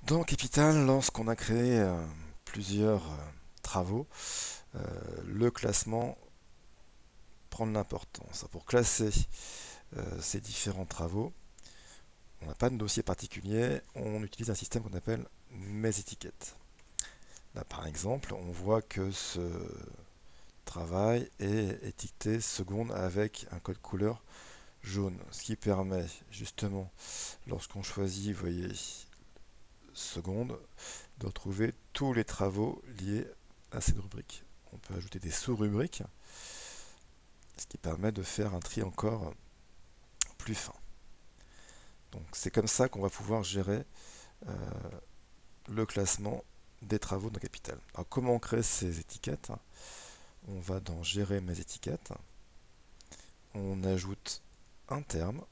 Dans Capital, lorsqu'on a créé plusieurs travaux, le classement prend de l'importance. Pour classer ces différents travaux, on n'a pas de dossier particulier, on utilise un système qu'on appelle mes étiquettes. Là, par exemple, on voit que ce travail est étiqueté seconde avec un code couleur jaune, ce qui permet justement, lorsqu'on choisit, vous voyez, seconde, de retrouver tous les travaux liés à cette rubrique. On peut ajouter des sous-rubriques, ce qui permet de faire un tri encore plus fin. Donc c'est comme ça qu'on va pouvoir gérer euh, le classement des travaux dans Capital. Alors comment on crée ces étiquettes? On va dans Gérer mes étiquettes, on ajoute un terme,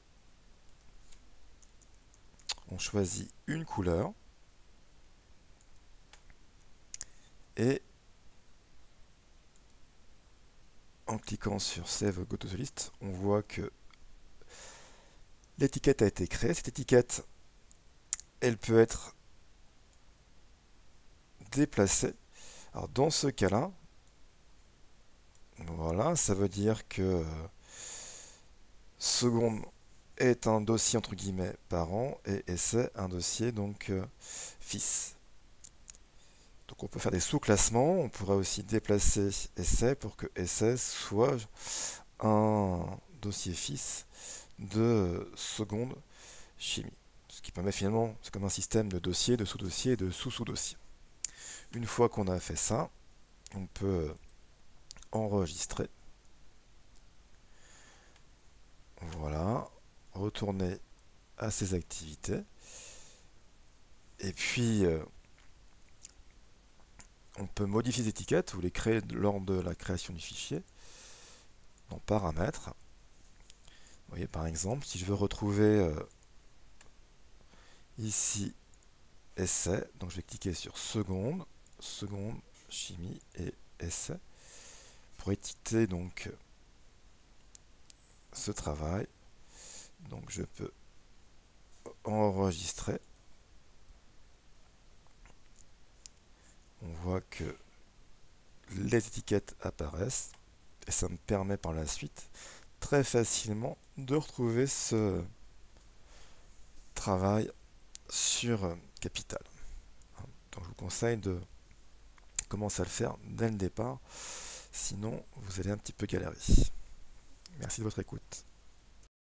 on choisit une couleur et en cliquant sur Save Go to the List, on voit que l'étiquette a été créée. Cette étiquette, elle peut être déplacée. Alors dans ce cas-là, voilà, ça veut dire que seconde est un dossier entre guillemets parent et essai un dossier donc fils. Donc on peut faire des sous-classements, on pourrait aussi déplacer essai pour que essai soit un dossier fils de seconde chimie. Ce qui permet finalement, c'est comme un système de dossiers, de sous-dossiers et de sous-sous-dossiers. Une fois qu'on a fait ça, on peut enregistrer. Voilà, retourner à ses activités. Et puis, on peut modifier les étiquettes ou les créer lors de la création du fichier dans Paramètres. Vous voyez, par exemple, si je veux retrouver ici Essai, donc je vais cliquer sur Seconde, Seconde, Chimie et Essai pour étiqueter donc ce travail. Donc je peux enregistrer. On voit que les étiquettes apparaissent et ça me permet par la suite très facilement de retrouver ce travail sur Capital. Donc je vous conseille de commencer à le faire dès le départ, sinon vous allez un petit peu galérer. Merci de votre écoute.